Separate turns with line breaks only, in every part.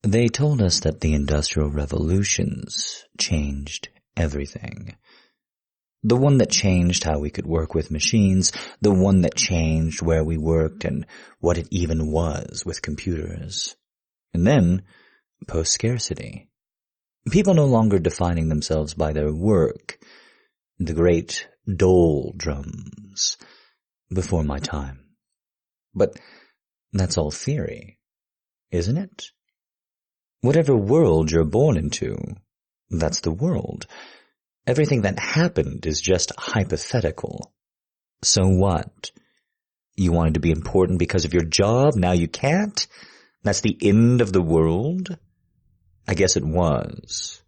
They told us that the Industrial Revolutions changed everything. The one that changed how we could work with machines, the one that changed where we worked and what it even was with computers. And then, post-scarcity. People no longer defining themselves by their work. The great doldrums. Before my time. But that's all theory, isn't it? Whatever world you're born into, that's the world. Everything that happened is just hypothetical. So what? You wanted to be important because of your job, now you can't? That's the end of the world? I guess it was.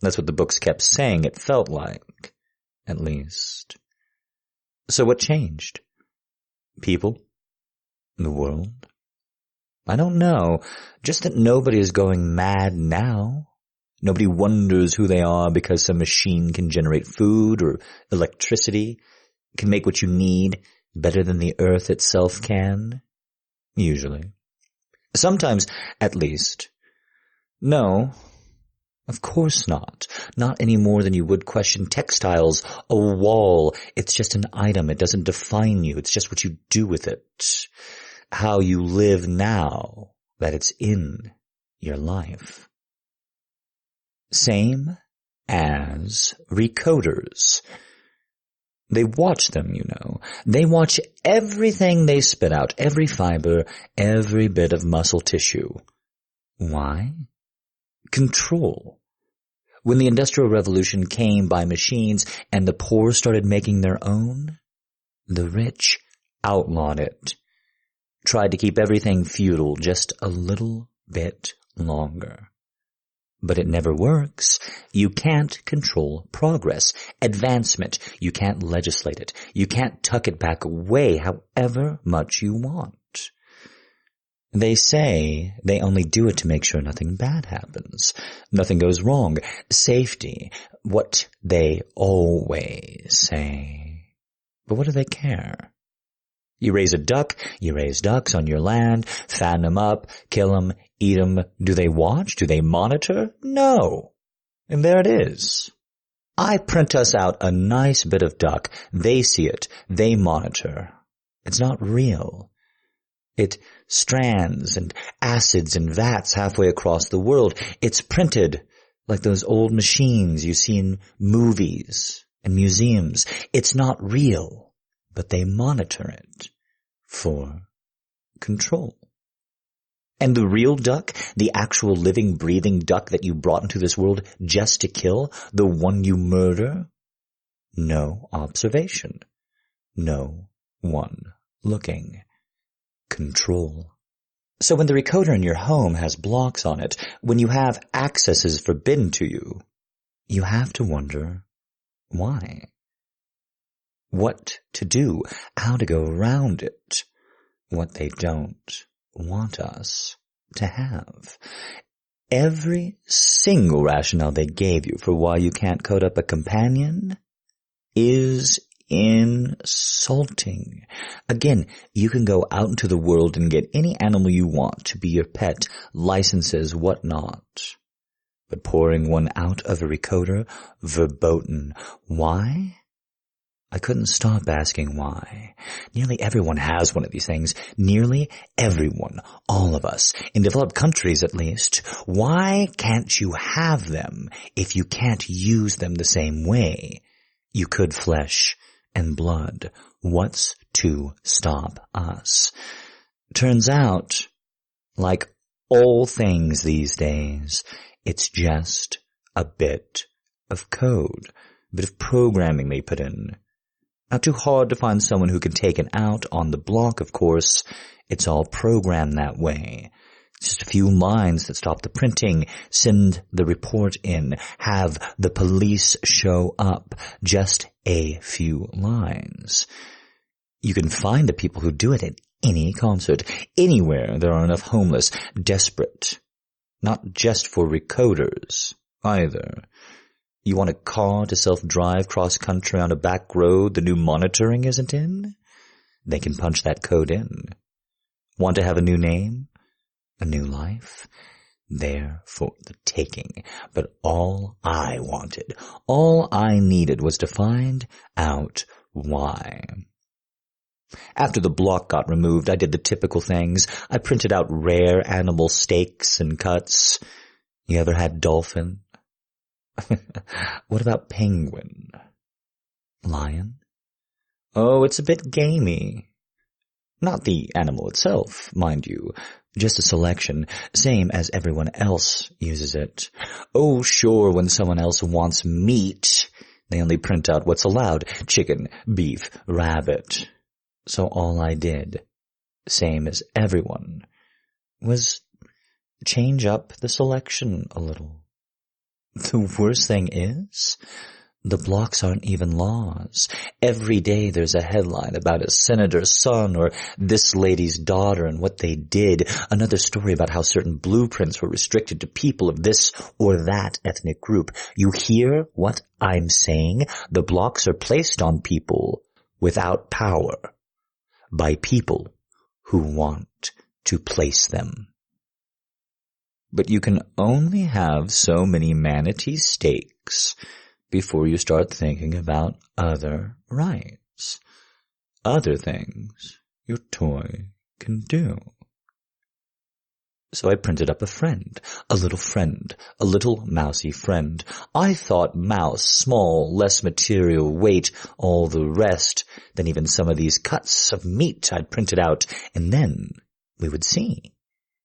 That's what the books kept saying it felt like, at least. So what changed? People? The world? I don't know, just that nobody is going mad now. Nobody wonders who they are because some machine can generate food or electricity, can make what you need better than the earth itself can. Usually. Sometimes, at least. No, of course not. Not any more than you would question textiles, a wall. It's just an item. It doesn't define you. It's just what you do with it. How you live now that it's in your life. Same as recoders. They watch them, you know. They watch everything they spit out, every fiber, every bit of muscle tissue. Why? Control. When the Industrial Revolution came by machines and the poor started making their own, the rich outlawed it. Tried to keep everything feudal just a little bit longer. But it never works. You can't control progress, advancement. You can't legislate it. You can't tuck it back away however much you want. They say they only do it to make sure nothing bad happens. Nothing goes wrong. Safety. What they always say. But what do they care? You raise a duck, you raise ducks on your land, fatten them up, kill them, eat them. Do they watch? Do they monitor? No. And there it is. I print us out a nice bit of duck. They see it. They monitor. It's not real. It strands and acids and vats halfway across the world. It's printed like those old machines you see in movies and museums. It's not real. But they monitor it for control. And the real duck, the actual living, breathing duck that you brought into this world just to kill, the one you murder, no observation, no one looking. Control. So when the recoder in your home has blocks on it, when you have accesses forbidden to you, you have to wonder why. What to do, how to go around it, what they don't want us to have. Every single rationale they gave you for why you can't code up a companion is insulting. Again, you can go out into the world and get any animal you want to be your pet, licenses, whatnot. But pouring one out of a recoder, verboten. Why? I couldn't stop asking why. Nearly everyone has one of these things. Nearly everyone. All of us. In developed countries, at least. Why can't you have them if you can't use them the same way you could flesh and blood? What's to stop us? Turns out, like all things these days, it's just a bit of code. A bit of programming they put in. Not too hard to find someone who can take it out on the block, of course. It's all programmed that way. Just a few lines that stop the printing, send the report in, have the police show up. Just a few lines. You can find the people who do it at any concert, anywhere there are enough homeless, desperate. Not just for recoders, either. You want a car to self-drive cross-country on a back road the new monitoring isn't in? They can punch that code in. Want to have a new name? A new life? there for the taking. But all I wanted, all I needed was to find out why. After the block got removed, I did the typical things. I printed out rare animal steaks and cuts. You ever had dolphin? What about penguin? Lion? Oh, it's a bit gamey. Not the animal itself, mind you. Just a selection, same as everyone else uses it. Oh, sure, when someone else wants meat, they only print out what's allowed. Chicken, beef, rabbit. So all I did, same as everyone, was change up the selection a little. The worst thing is, the blocks aren't even laws. Every day there's a headline about a senator's son or this lady's daughter and what they did. Another story about how certain blueprints were restricted to people of this or that ethnic group. You hear what I'm saying? The blocks are placed on people without power by people who want to place them. But you can only have so many manatee steaks before you start thinking about other rights, other things your toy can do. So I printed up a little mousy friend. I thought mouse, small, less material, weight, all the rest than even some of these cuts of meat I'd printed out, and then we would see.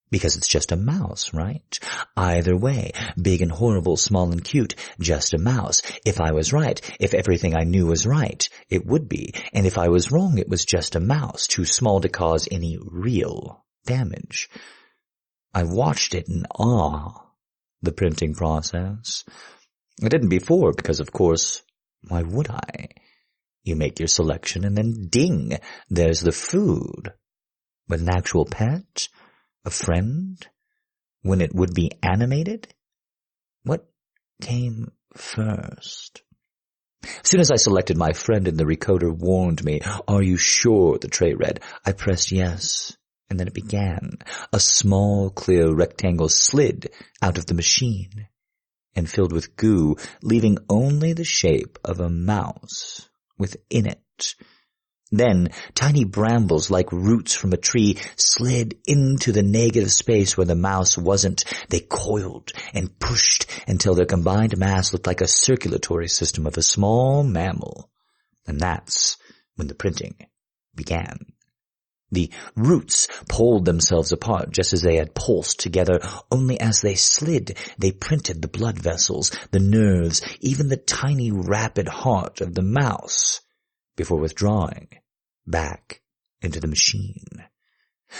Because it's just a mouse, right? Either way, big and horrible, small and cute, just a mouse. If I was right, if everything I knew was right, it would be. And if I was wrong, it was just a mouse, too small to cause any real damage. I watched it in awe, the printing process. I didn't before because, of course, why would I? You make your selection and then ding, there's the food. But an actual pet? A friend? When it would be animated? What came first? As soon as I selected my friend and the Recoder warned me, "Are you sure?" the tray read. I pressed yes, and then it began. A small, clear rectangle slid out of the machine and filled with goo, leaving only the shape of a mouse within it. Then, tiny brambles like roots from a tree slid into the negative space where the mouse wasn't. They coiled and pushed until their combined mass looked like a circulatory system of a small mammal. And that's when the printing began. The roots pulled themselves apart just as they had pulsed together. Only as they slid, they printed the blood vessels, the nerves, even the tiny rapid heart of the mouse, before withdrawing back into the machine.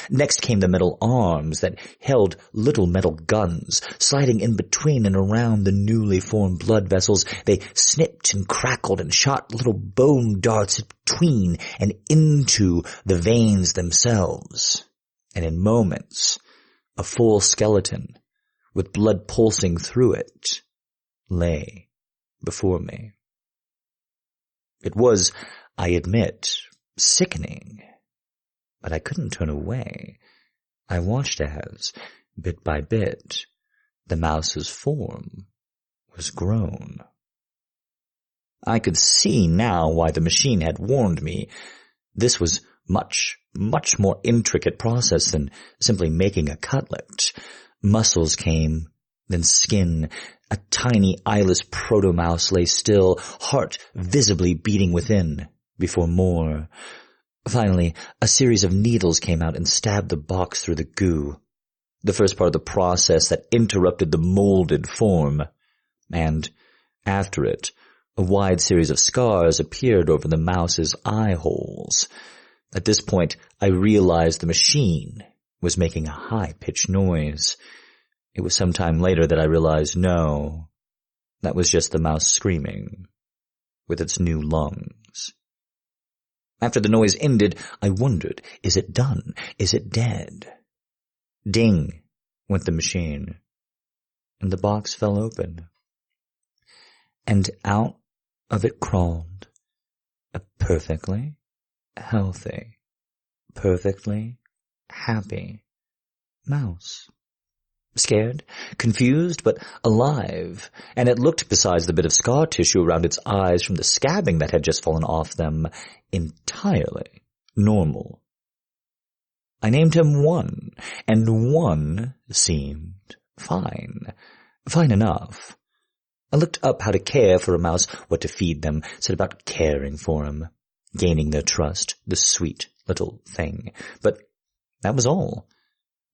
Next came the metal arms that held little metal guns. Sliding in between and around the newly formed blood vessels, they snipped and crackled and shot little bone darts between and into the veins themselves. And in moments, a full skeleton with blood pulsing through it lay before me. It was, I admit, sickening, but I couldn't turn away. I watched as, bit by bit, the mouse's form was grown. I could see now why the machine had warned me. This was much more intricate process than simply making a cutlet. Muscles came, then skin. A tiny eyeless proto-mouse lay still, heart visibly beating within, before more. Finally, a series of needles came out and stabbed the box through the goo, the first part of the process that interrupted the molded form. And, after it, a wide series of scars appeared over the mouse's eye holes. At this point, I realized the machine was making a high-pitched noise. It was some time later that I realized, no, that was just the mouse screaming, with its new lungs. After the noise ended, I wondered, is it done? Is it dead? Ding went the machine, and the box fell open. And out of it crawled a perfectly healthy, perfectly happy mouse. Scared, confused, but alive, and it looked, besides the bit of scar tissue around its eyes from the scabbing that had just fallen off them, entirely normal. I named him One, and One seemed fine. Fine enough. I looked up how to care for a mouse, what to feed them, set about caring for him, gaining their trust, the sweet little thing. But that was all.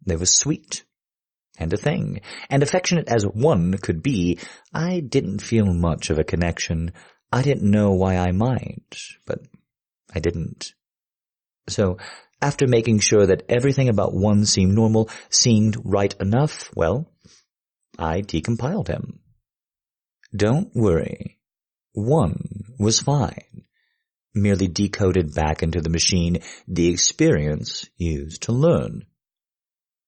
They were sweet. And a thing, and affectionate as One could be. I didn't feel much of a connection. I didn't know why I might, but I didn't. So, after making sure that everything about One seemed normal, seemed right enough, well, I decompiled him. Don't worry. One was fine. Merely decoded back into the machine the experience used to learn.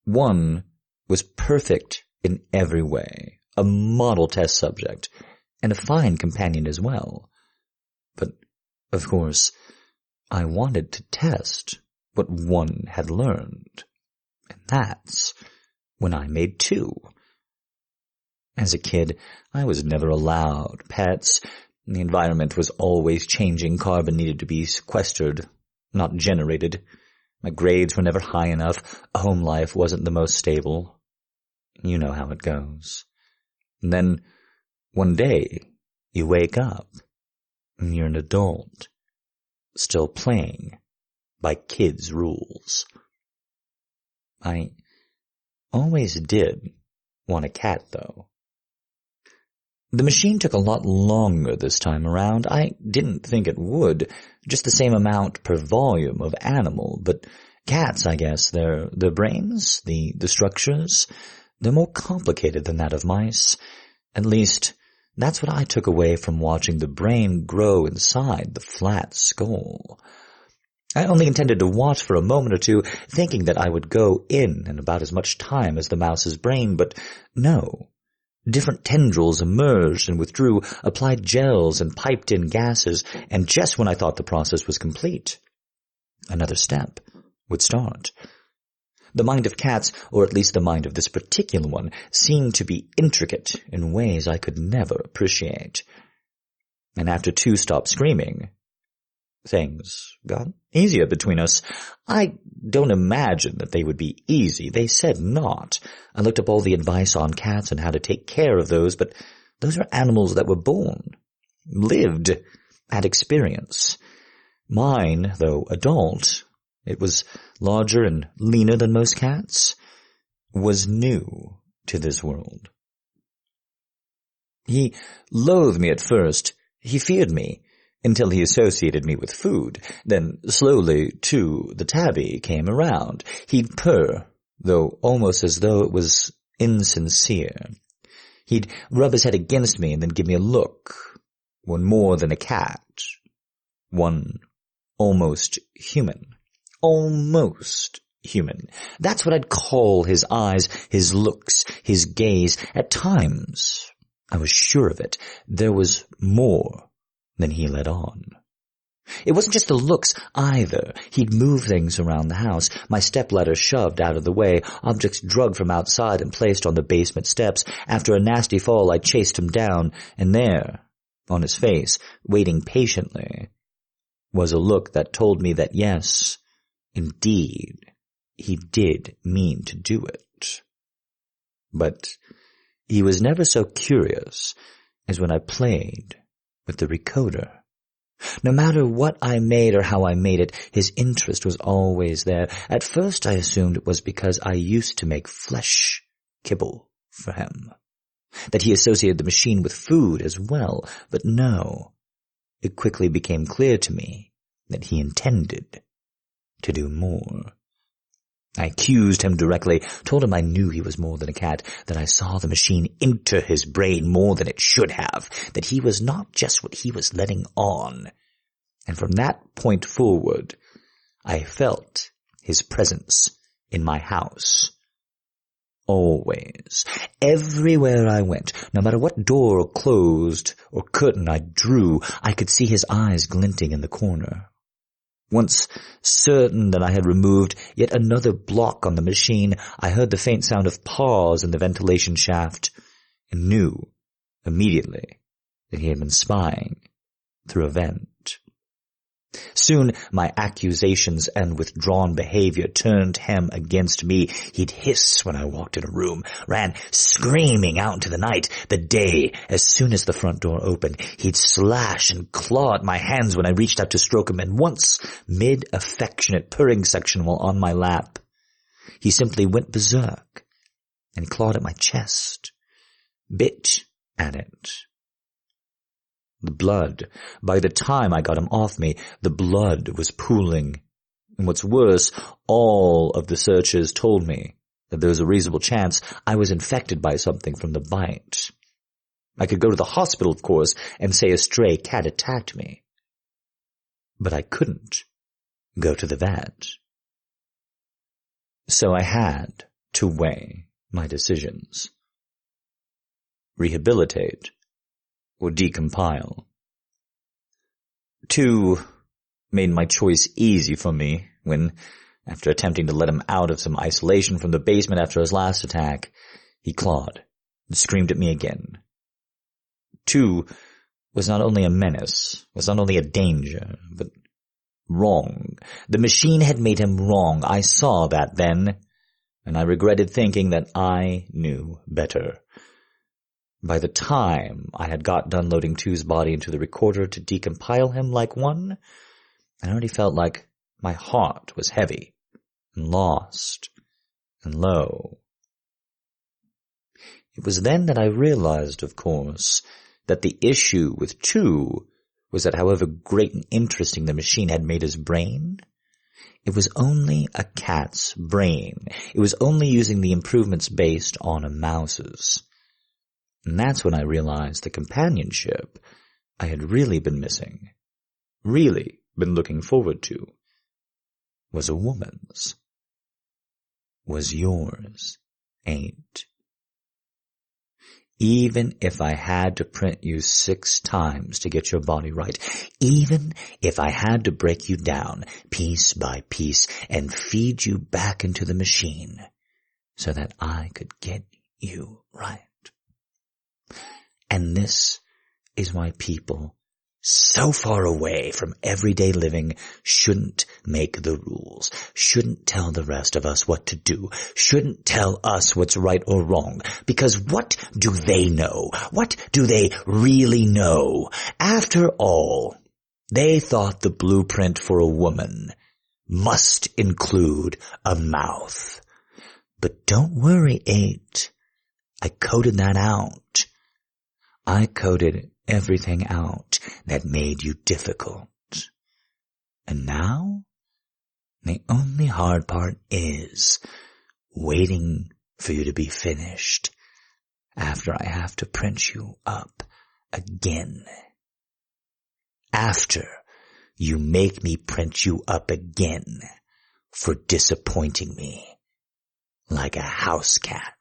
One was perfect in every way, a model test subject, and a fine companion as well. But, of course, I wanted to test what One had learned, and that's when I made two. As a kid, I was never allowed pets. The environment was always changing. Carbon needed to be sequestered, not generated. My grades were never high enough. Home life wasn't the most stable. You know how it goes. And then, one day, you wake up, and you're an adult, still playing by kids' rules. I always did want a cat, though. The machine took a lot longer this time around. I didn't think it would, just the same amount per volume of animal, but cats, I guess, their brains, the structures, they're more complicated than that of mice. At least, that's what I took away from watching the brain grow inside the flat skull. I only intended to watch for a moment or two, thinking that I would go in about as much time as the mouse's brain, but no. Different tendrils emerged and withdrew, applied gels and piped in gases, and just when I thought the process was complete, another step would start. The mind of cats, or at least the mind of this particular one, seemed to be intricate in ways I could never appreciate. And after two stopped screaming, things got easier between us. I don't imagine that they would be easy. They said not. I looked up all the advice on cats and how to take care of those, but those are animals that were born, lived, had experience. Mine, though adult, it was larger and leaner than most cats, was new to this world. He loathed me at first. He feared me, until he associated me with food. Then, slowly, too, the tabby came around. He'd purr, though almost as though it was insincere. He'd rub his head against me and then give me a look. One more than a cat. One almost human. Almost human. That's what I'd call his eyes, his looks, his gaze. At times, I was sure of it, there was more than he let on. It wasn't just the looks, either. He'd move things around the house, my stepladder shoved out of the way, objects drugged from outside and placed on the basement steps. After a nasty fall, I chased him down, and there, on his face, waiting patiently, was a look that told me that yes, indeed, he did mean to do it. But he was never so curious as when I played with the recoder. No matter what I made or how I made it, his interest was always there. At first I assumed it was because I used to make flesh kibble for him, that he associated the machine with food as well, but no. It quickly became clear to me that he intended to do more. I accused him directly, told him I knew he was more than a cat, that I saw the machine enter his brain more than it should have, that he was not just what he was letting on. And from that point forward, I felt his presence in my house. Always. Everywhere I went, no matter what door closed or curtain I drew, I could see his eyes glinting in the corner. Once certain that I had removed yet another block on the machine, I heard the faint sound of paws in the ventilation shaft and knew immediately that he had been spying through a vent. Soon my accusations and withdrawn behavior turned him against me. He'd hiss when I walked in a room, ran screaming out into the night. The day, as soon as the front door opened, he'd slash and claw at my hands when I reached out to stroke him, and once, mid-affectionate purring section while on my lap, he simply went berserk and clawed at my chest, bit at it. The blood, by the time I got him off me, the blood was pooling. And what's worse, all of the searchers told me that there was a reasonable chance I was infected by something from the bite. I could go to the hospital, of course, and say a stray cat attacked me. But I couldn't go to the vet. So I had to weigh my decisions. Rehabilitate or decompile. 2 made my choice easy for me when, after attempting to let him out of some isolation from the basement after his last attack, he clawed and screamed at me again. 2 was not only a menace, was not only a danger, but wrong. The machine had made him wrong. I saw that then, and I regretted thinking that I knew better. By the time I had got done loading 2's body into the recorder to decompile him like 1, I already felt like my heart was heavy and lost and low. It was then that I realized, of course, that the issue with 2 was that however great and interesting the machine had made his brain, it was only a cat's brain. It was only using the improvements based on a mouse's. And that's when I realized the companionship I had really been missing, really been looking forward to, was a woman's. Was yours, ain't. Even if I had to print you 6 times to get your body right, even if I had to break you down piece by piece and feed you back into the machine so that I could get you right. And this is why people so far away from everyday living shouldn't make the rules, shouldn't tell the rest of us what to do, shouldn't tell us what's right or wrong. Because what do they know? What do they really know? After all, they thought the blueprint for a woman must include a mouth. But don't worry, 8. I coded that out. I coded everything out that made you difficult. And now, the only hard part is waiting for you to be finished after I have to print you up again. After you make me print you up again for disappointing me like a house cat.